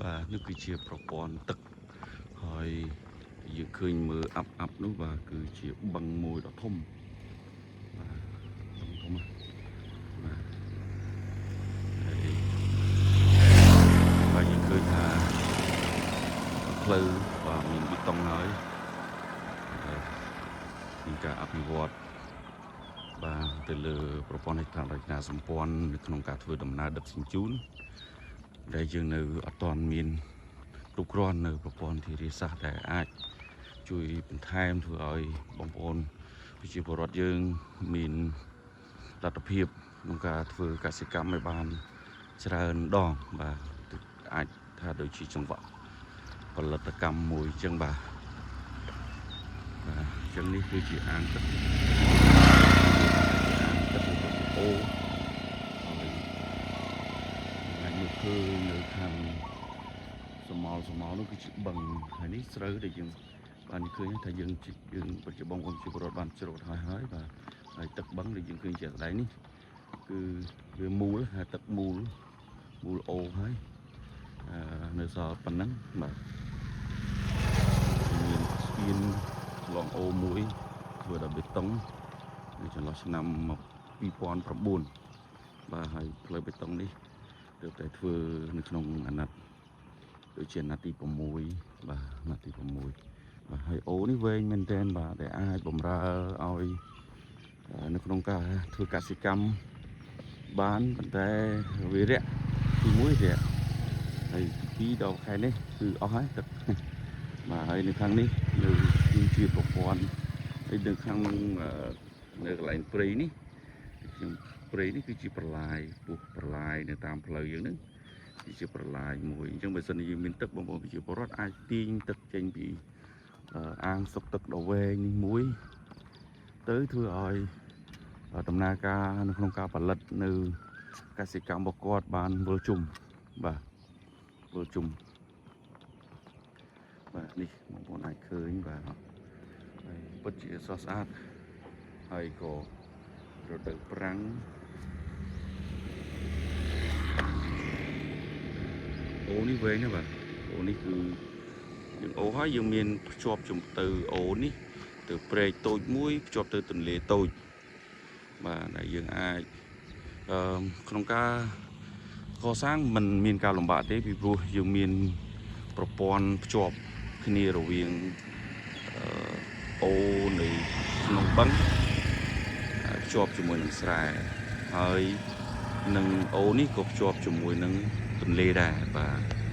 បាទនេះគឺជាប្រព័ន្ធទឹកហើយយើងឃើញមើលអាប់នោះបាទគឺជាបឹងមួយដ៏ធំបាទបឹងធំណាស់បាទហើយបាទយើងឃើញថាផ្លូវបាទមានប៊ីតុងហើយមានការអភិវឌ្ឍបាទទៅលើប្រព័ន្ធហេដ្ឋារចនាសម្ព័ន្ធនៅក្នុងការធ្វើដំណើរដឹកជញ្ជូនដែលយើងនៅអត់ទាន់មានគ្រប់គ្រាន់នៅប្រព័ន្ធធារាសាស្ត្រដែលអាចជួយបន្ថែមធ្វើឲ្យបងប្អូនប្រជាពលរដ្ឋយើងមានលទ្ធភាពក្នុងការធ្វើកសិកម្មឲ្យបានច្រើនដងបាទអាចថាដូចជាចង្វាក់ផលិតកម្មមួយអញ្ចឹងបាទអញ្ចឹងនេះគឺជាអាងទឹកអូហើយថ្ងៃនេះឃើញនៅខាងសមល់នោះគឺជាបឹងហើយនេះស្រូវដែលយើងបានឃើញថាយើងប្រជាបងប្អូនជាពលរដ្ឋបានច្រូតហើយបាទហើយទឹកបឹងដែលយើងឃើញជាក់ស្ដែងនេះគឺវាមូលហើយទឹកមូលអូហើយនៅសល់ប៉ុណ្ណឹងបាទមានស្ពានឆ្លងអូមួយធ្វើដោយបេតុងនៅចន្លោះឆ្នាំ2009បាទហើយផ្លូវបេតុងនេះទើបតែធ្វើនៅក្នុងអាណត្តិដូចជាអាណត្តិទី6បាទអាណត្តិទី6បាទហើយអូនេះវែងមែនទែនបាទដែលអាចបំរើឲ្យនៅក្នុងការធ្វើកសិកម្មបានប៉ុន្តែវារយៈទី1រយៈហើយទី2ដល់ខែនេះគឺអស់ហើយទឹកបាទហើយនៅខាងនេះនៅគឺជាប្រព័ន្ធហើយនៅខាងនៅកន្លែងព្រៃនេះគឺជាប្រឡាយពោះប្រឡាយនៅតាមផ្លូវយើងហ្នឹងគឺជាប្រឡាយមួយអញ្ចឹងបើសិនជាយើងមានទឹកបងប្អូនប្រជាពលរដ្ឋអាចទាញទឹកចេញពីអាងស្តុកទឹកដ៏វែងនេះមួយទៅធ្វើឲ្យដំណើរការនៅក្នុងការផលិតនៅកសិកម្មរបស់គាត់បានវិលជុំបាទវិលជុំបាទនេះបងប្អូនអាចឃើញបាទហើយពិតជាស្រស់ស្អាតហើយក៏រដូវប្រាំងអូនេះវែងណាស់បាទអូនេះគឺយើងអូហើយយើងមានភ្ជាប់ជុំទៅអូនេះទៅព្រែកតូចមួយភ្ជាប់ទៅទន្លេតូចបាទដែលយើងអាចក្នុងការកសាងមិនមានការលំបាកទេពីព្រោះយើងមានប្រព័ន្ធភ្ជាប់គ្នារវាងអូនៅក្នុងបឹងភ្ជាប់ជាមួយនឹងស្រែហើយនឹងអូនេះក៏ភ្ជាប់ជាមួយនឹងទន្លេដែរបាទ